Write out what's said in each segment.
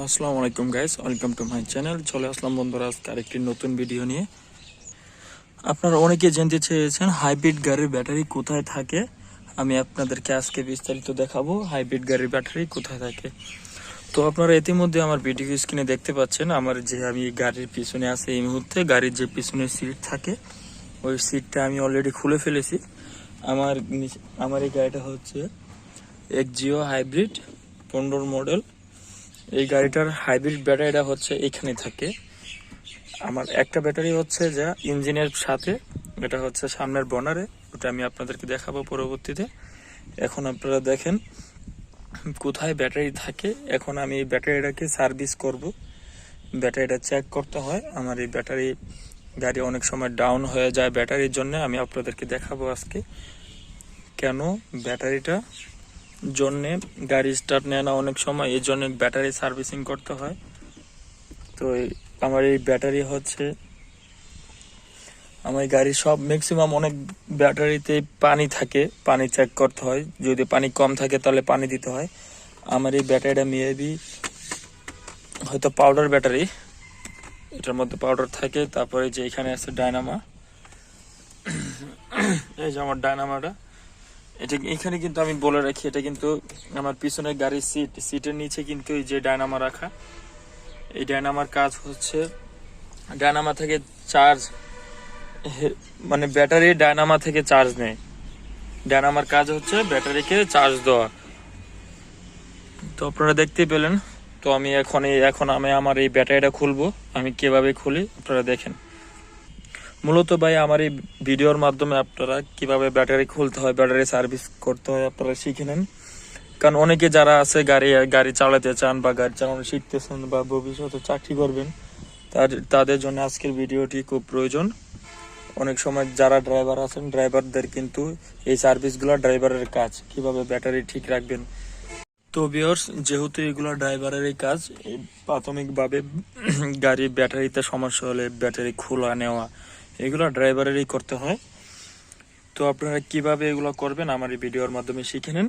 আসসালামু আলাইকুম guys, welcome to my channel. চলে আসলাম বন্ধুরা আজকে আরেকটি নতুন ভিডিও নিয়ে। আপনারা অনেকে জানতে চেয়েছেন হাইব্রিড গাড়ির ব্যাটারি কোথায় থাকে। আমি আপনাদেরকে আজকে বিস্তারিত দেখাবো হাইব্রিড গাড়ির ব্যাটারি কোথায় থাকে। তো আপনারা ইতিমধ্যে আমার ভিডিও স্ক্রিনে দেখতে পাচ্ছেন আমি গাড়ির পিছনে আছি। এই মুহূর্তে গাড়ির যে পিছনে সিট থাকে ওই সিটটা আমি অলরেডি খুলে ফেলেছি। আমার এই গাড়িটা হচ্ছে এক্সজিও হাইব্রিড 15 মডেল। এই গাড়িটার হাইব্রিড ব্যাটারিটা হচ্ছে এখানে থাকে। আমার একটা ব্যাটারি হচ্ছে যা ইঞ্জিনের সাথে, এটা হচ্ছে সামনের বনারে, ওটা আমি আপনাদেরকে দেখাবো পরবর্তীতে। এখন আপনারা দেখেন কোথায় ব্যাটারি থাকে। এখন আমি এই ব্যাটারিটাকে সার্ভিস করব, ব্যাটারিটা চেক করতে হয়। আমার এই ব্যাটারি গাড়ি অনেক সময় ডাউন হয়ে যায় ব্যাটারির জন্য। আমি আপনাদেরকে দেখাবো আজকে কেন ব্যাটারিটা জন্য গাড়ি স্টার্ট নেয় না অনেক সময়, এই জন্য ব্যাটারি সার্ভিসিং করতে হয়। তো আমার এই ব্যাটারি হচ্ছে আমার গাড়ি সব ম্যাক্সিমাম অনেক ব্যাটারিতে পানি থাকে, পানি চেক করতে হয়। যদি পানি কম থাকে তাহলে পানি দিতে হয়। আমার এই ব্যাটারিটা মেবি হয়তো পাউডার ব্যাটারি, এটার মধ্যে পাউডার থাকে। তারপরে যে এখানে আছে ডায়নামা, এই যে আমার ডায়নামাটা, এটা এখানে কিন্তু আমি বলে রাখি, এটা কিন্তু আমার পিছনে গাড়ির সিটের নিচে কিন্তু এই যে ডায়নামা রাখা। এই ডায়নামার কাজ হচ্ছে ডায়নামা থেকে চার্জ, মানে ব্যাটারি ডায়নামা থেকে চার্জ নেয়। ডায়নামার কাজ হচ্ছে ব্যাটারিকে চার্জ দেওয়া। তো আপনারা দেখতেই পেলেন। তো আমি এখন আমার এই ব্যাটারিটা খুলবো। আমি কিভাবে খুলি আপনারা দেখেন। মূলত ভাই আমার এই ভিডিওর মাধ্যমে আপনারা কিভাবে ব্যাটারি খুলতে হয়, ব্যাটারি সার্ভিস করতে হয় আপনারা শিখে নেন। কারণ অনেকে যারা আছে গাড়ি চালাতে চান বা গাড়ি চালানো শিখতেছেন বা ভবিষ্যতে চাকরি করবেন, তাদের জন্য আজকের ভিডিওটি খুব প্রয়োজন। অনেক সময় যারা ড্রাইভার আছেন, ড্রাইভারদের কিন্তু এই সার্ভিসগুলো ড্রাইভারের কাজ, কিভাবে ব্যাটারি ঠিক রাখবেন। তো ভিউয়ার্স, যেহেতু এগুলো ড্রাইভারেরই কাজ, প্রাথমিকভাবে গাড়ি ব্যাটারিতে সমস্যা হলে ব্যাটারি খোলা নেওয়া এগুলো ড্রাইভারেরই করতে হয়। তো আপনারা কিভাবে এগুলো করবেন আমার এই ভিডিওর মাধ্যমে শিখে নেন।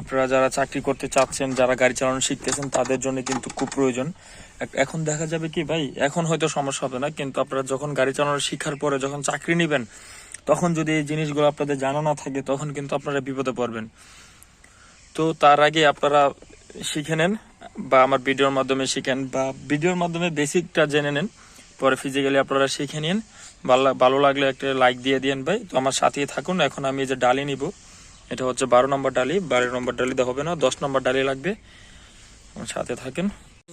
আপনারা যারা চাকরি করতে চাচ্ছেন, যারা গাড়ি চালানো শিখতেছেন, তাদের জন্য কিন্তু খুব প্রয়োজন। এখন দেখা যাবে কি ভাই, এখন হয়তো সমস্যা হবে না, কিন্তু আপনারা যখন গাড়ি চালানো শিখার পরে যখন চাকরি নেবেন, তখন যদি এই জিনিসগুলো আপনাদের জানা না থাকে, তখন কিন্তু আপনারা বিপদে পড়বেন। তো তার আগে আপনারা শিখে নেন, বা আমার ভিডিওর মাধ্যমে শিখেন, বা ভিডিওর মাধ্যমে বেসিকটা জেনে নেন, পরে ফিজিক্যালি আপনারা শিখে নিন। ভালো লাগলে একটা লাইক দিয়ে দিন ভাই। তো আমার সাথেই থাকুন। এখন আমি এই যে ডালি নিব, এটা হচ্ছে 12 নম্বর ডালি। 12 নম্বর ডালিতে হবে না, 10 নম্বর ডালি লাগবে। আমার সাথে থাকেন।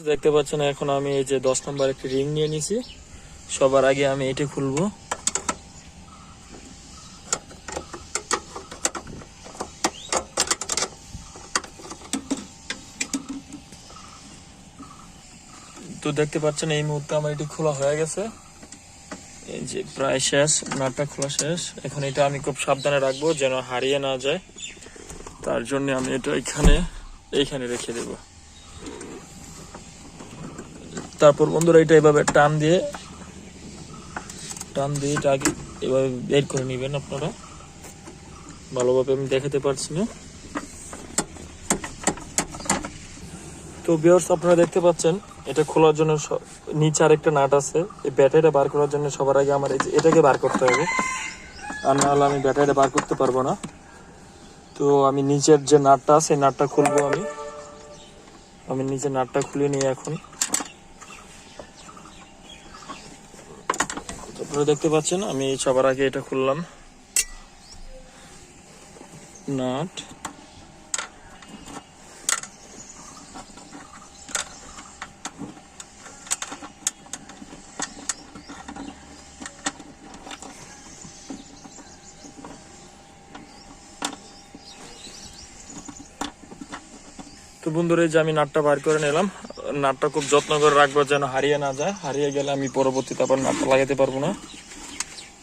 দেখতে পাচ্ছেন এখন আমি এই যে 10 নম্বর একটি রিং নিয়ে নিছি। সবার আগে আমি এটি খুলবো। তো দেখতে পাচ্ছেন এই মুহূর্তে আমার এটি খোলা হয়ে গেছে। এই যে প্রায় শেষ, নাটটা খোলা শেষ। এখন এটা আমি খুব সাবধানে রাখবো যেন হারিয়ে না যায়। তার জন্য আমি এটা এইখানে রেখে দেব। তারপর বন্ধুরা এটা এভাবে টান দিয়ে এটা আগে এভাবে বের করে নেবেন আপনারা। ভালোভাবে আমি দেখাতে পারছি না। তো ভিউয়ার্স, আপনারা দেখতে পাচ্ছেন এটা খোলার জন্য নিচে আরেকটা নাট আছে। এই ব্যাটারিটা বার করার জন্য সবার আগে আমার এটাকে বার করতে হবে, আর না হলে আমি ব্যাটারিটা বার করতে পারবো না। তো আমি নিচের যে নাটটা আছে নাটটা খুলবো। আমি নিচের নাটটা খুলে নিই এখন। আপনারা দেখতে পাচ্ছেন আমি সবার আগে এটা খুললাম নাট। তো বন্ধুরা, এই যে আমি নাটটা বার করে নিলাম। নাটটা খুব যত্ন করে রাখবো যেন হারিয়ে না যায়। হারিয়ে গেলে আমি পরবর্তীতে আবার নাটটা লাগাতে পারবো না।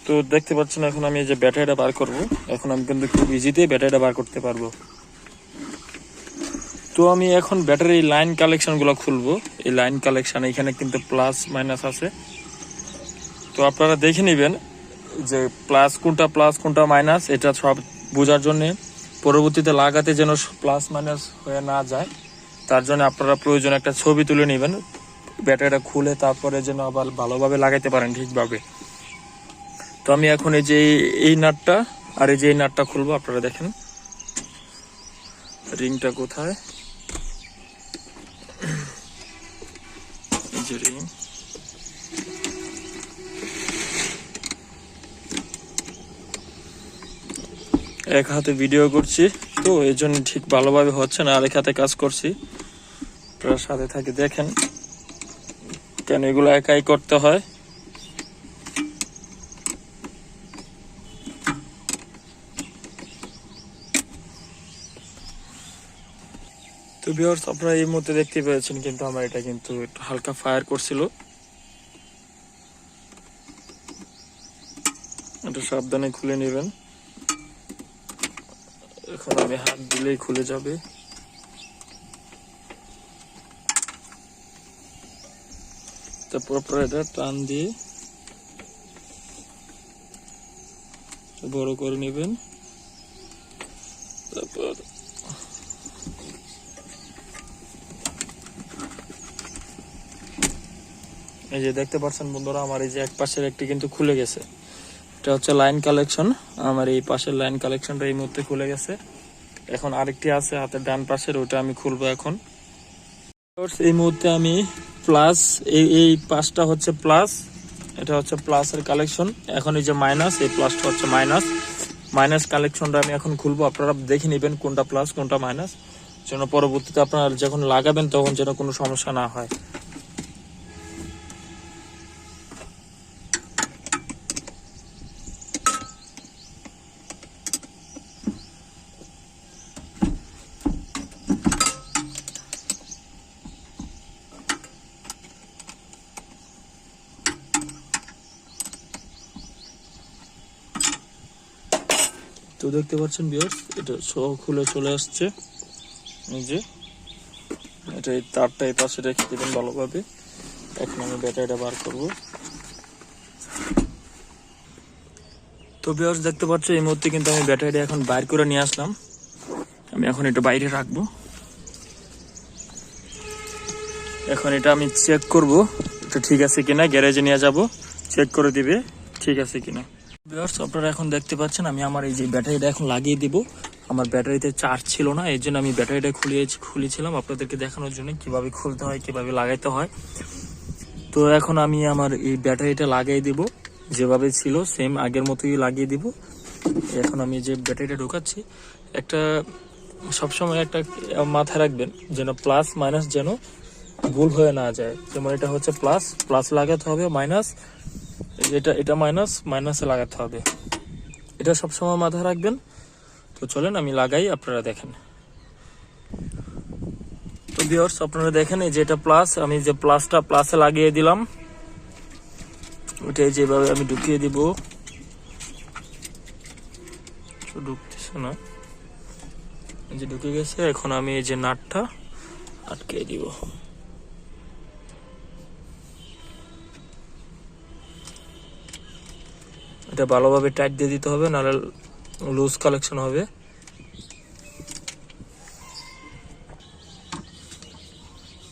তো দেখতে পাচ্ছেন এখন আমি এই যে ব্যাটারিটা বার করবো। এখন আমি কিন্তু খুব ইজিতেই ব্যাটারিটা বার করতে পারবো। তো আমি এখন ব্যাটারি লাইন কালেকশন গুলো খুলবো। এই লাইন কালেকশন এখানে কিন্তু প্লাস মাইনাস আছে। তো আপনারা দেখে নেবেন যে প্লাস কোনটা মাইনাস, এটা সব বোঝার জন্য পরবর্তীতে লাগাতে যেন প্লাস মাইনাস হয়ে না যায়, তার জন্য আপনারা প্রয়োজন একটা ছবি তুলে নেবেন, ব্যাটারিটা খুলে তারপরে যেন আবার ভালোভাবে লাগাইতে পারেন ঠিকভাবে। তো আমি এখন এই যে এই নাটটা আর এই যে এই নাটটা খুলবো। আপনারা দেখেন রিংটা কোথায়, এই যে রিং। এক হাতে ভিডিও করছি তো এই জন্য ঠিক ভালোভাবে হচ্ছে না, আরেক হাতে কাজ করছি। আপনারা সাথে থাকে দেখেন কেন এগুলো একাই করতে হয়। তো ভিউয়ার্স, আপনারা এই মুহূর্তে দেখতে পেয়েছেন কিন্তু আমার এটা কিন্তু একটু হালকা ফায়ার করছিল। এটা সাবধানে খুলে নেবেন, এখন আমি হাত দিলেই খুলে যাবে। তারপর আপনারা এটা টান দিয়ে বড় করে নেবেন। তারপর এই যে দেখতে পাচ্ছেন বন্ধুরা, আমার এই যে এক পাশের একটি কিন্তু খুলে গেছে। এটা হচ্ছে লাইন কালেকশন, আমার এই পাশের লাইন কালেকশনটা এই মুহূর্তে খুলে গেছে। এখন আরেকটি আছে হাতের ডান পাশের, ওটা আমি খুলবো এখন। এই মুহূর্তে আমি প্লাস, এই পাশটা হচ্ছে প্লাস, এটা হচ্ছে প্লাসের কালেকশন। এখন এই যে মাইনাস, এই প্লাসটা হচ্ছে মাইনাস। মাইনাস কালেকশনটা আমি এখন খুলবো, আপনারা দেখে নেবেন কোনটা প্লাস কোনটা মাইনাস, যেন পরবর্তীতে আপনারা যখন লাগাবেন তখন যেন কোনো সমস্যা না হয়। তো দেখতে পাচ্ছেন ভিউয়ার্স, এটা সহ খুলে চলে আসছে। এই যে এটা এই তারটা এই পাশে রেখে দেবেন ভালোভাবে। এখন আমি ব্যাটারিটা বার করব। তো ভিউয়ার্স দেখতে পাচ্ছ এই মুহূর্তে কিন্তু আমি ব্যাটারিটা এখন বাইর করে নিয়ে আসলাম। আমি এখন এটা বাইরে রাখবো। এখন এটা আমি চেক করব এটা ঠিক আছে কিনা, গ্যারেজে নিয়ে যাব, চেক করে দিবে ঠিক আছে কিনা। ভিউয়ার্স, আপনারা এখন দেখতে পাচ্ছেন আমি আমার এই যে ব্যাটারিটা এখন লাগিয়ে দিব। আমার ব্যাটারিতে চার্জ ছিল না, এই জন্য আমি ব্যাটারিটা খুলেছিলাম আপনাদেরকে দেখানোর জন্য কিভাবে খুলতে হয় কিভাবে লাগাইতে হয়। তো এখন আমি আমার এই ব্যাটারিটা লাগিয়ে দিব, যেভাবে ছিল সেম আগের মতোই লাগিয়ে দিব। এখন আমি যে ব্যাটারিটা ঢোকাচ্ছি, একটা সবসময় একটা মাথায় রাখবেন যেন প্লাস মাইনাস যেন ভুল হয়ে না যায়। যেমন এটা হচ্ছে প্লাস, প্লাস লাগাতে হবে, মাইনাস এটা মাইনাস, মাইনাসে লাগাতে হবে। এটা সবসময় মাথায় রাখবেন। তো চলেন আমি লাগাই, আপনারা দেখেন। তো ভিউয়ার্স, আপনারা দেখেন এই যে এটা প্লাস, আমি যে প্লাসটা প্লাসে লাগিয়ে দিলাম, ওটাই যেভাবে আমি ঢুকিয়ে দিব। ঢুকতেছে না, এই যে ঢুকে গেছে। এখন আমি এই যে নাটটা আটকে দিব। এটা ভালোভাবে টাইট দিয়ে দিতে হবে, নাহলে লুজ কালেকশন হবে।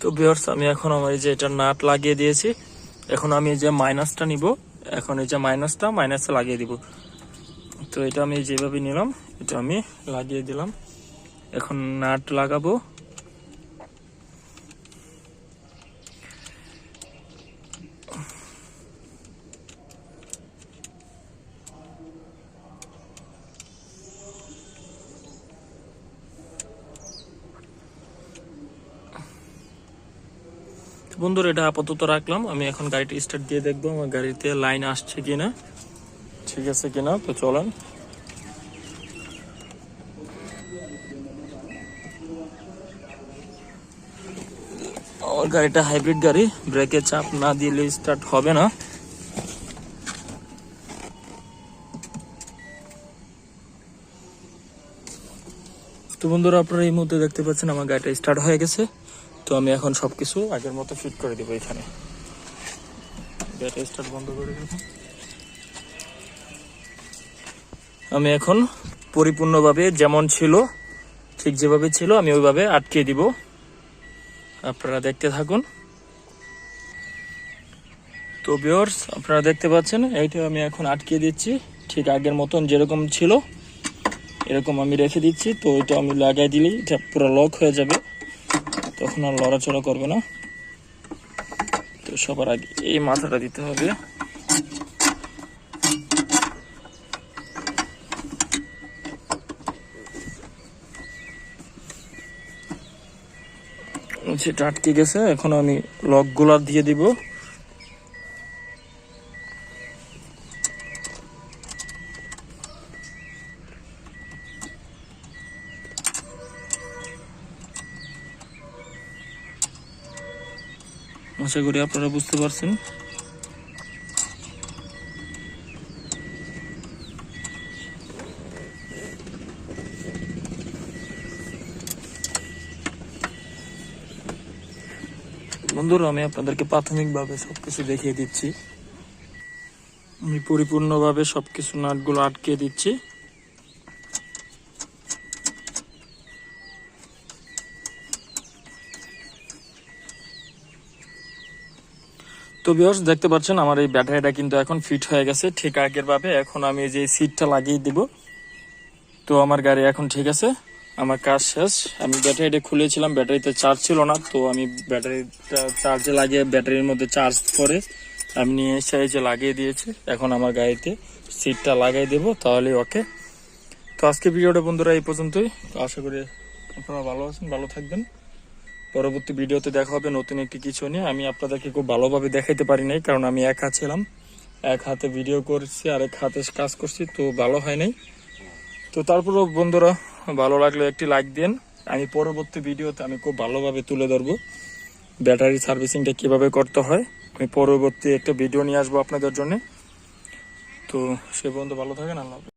তো ভিউয়ার্স, আমি এখন আমার এই যে এটা নাট লাগিয়ে দিয়েছি। এখন আমি এই যে মাইনাসটা নিব, এখন এই যে মাইনাসটা মাইনাসে লাগিয়ে দিব। তো এটা আমি যেভাবে নিলাম এটা আমি লাগিয়ে দিলাম। এখন নাট লাগাবো। বন্ধুরা, এটা আপাতত রাখলাম। আমি এখন গাড়িটা স্টার্ট দিয়ে দেখবো আমার গাড়িতে লাইন আসছে কিনা, ঠিক আছে কিনা। তো চলেন। আমার গাড়িটা হাইব্রিড গাড়ি, ব্রেকে চাপ না দিলে স্টার্ট হবে না। তো বন্ধুরা, আপনারা এই মুহূর্তে দেখতে পাচ্ছেন আমার গাড়িটা স্টার্ট হয়ে গেছে। তো আমি এখন সবকিছু আগের মতো ফিট করে দেবো এখানে। গাড়িটা স্টার্ট বন্ধ করে দেবো। আমি এখন পরিপূর্ণভাবে যেমন ছিল ঠিক যেভাবে ছিল আমি ওইভাবে আটকে দিব। আপনারা দেখতে থাকুন। তো ভিউয়ার্স, আপনারা দেখতে পাচ্ছেন এইটা আমি এখন আটকে দিচ্ছি, ঠিক আগের মতন যেরকম ছিল এরকম আমি রেখে দিচ্ছি। তো এটা আমি লাগাই দিলেই এটা পুরো লক হয়ে যাবে, তখন আর লড়াচড়া করবে না। তো সবার আগে এই মাথাটা দিতে হবে। সেটা আটকে গেছে, এখন আমি লকগুলা দিয়ে দিব। আশা করি আপনারা বুঝতে পারছেন। বন্ধুরা, আমি আপনাদেরকে প্রাথমিকভাবে সবকিছু দেখিয়ে দিচ্ছি। আমি পরিপূর্ণভাবে সবকিছু নাটগুলো আটকে দিচ্ছি। তো ভিউয়ার্স, দেখতে পাচ্ছেন আমার এই ব্যাটারিটা কিন্তু এখন ফিট হয়ে গেছে ঠিক আগের ভাবে। এখন আমি যে সিটটা লাগিয়ে দিব। তো আমার গাড়ি এখন ঠিক আছে, আমার কাজ শেষ। আমি ব্যাটারিটা খুলেছিলাম, ব্যাটারিতে চার্জ ছিল না, তো আমি ব্যাটারিটা চার্জে লাগিয়ে ব্যাটারির মধ্যে চার্জ করে আমি নিয়ে এসে এই যে লাগিয়ে দিয়েছি। এখন আমার গাড়িতে সিটটা লাগাই দেবো, তাহলে ওকে। তো আজকে ভিডিওটা বন্ধুরা এই পর্যন্তই। তো আশা করি আপনারা ভালো আছেন, ভালো থাকবেন। পরবর্তী ভিডিওতে দেখা হবে নতুন একটি কিছু নিয়ে। আমি আপনাদেরকে খুব ভালোভাবে দেখাইতে পারি নাই, কারণ আমি একা ছিলাম, এক হাতে ভিডিও করছি আর এক হাতে কাজ করছি, তো ভালো হয় নাই। তো তারপরেও বন্ধুরা, ভালো লাগলে একটি লাইক দিন। আমি পরবর্তী ভিডিওতে আমি খুব ভালোভাবে তুলে ধরবো ব্যাটারি সার্ভিসিংটা কিভাবে করতে হয়। আমি পরবর্তী একটা ভিডিও নিয়ে আসবো আপনাদের জন্য। তো সে পর্যন্ত ভালো থাকেন, আল্লাহ হাফেজ।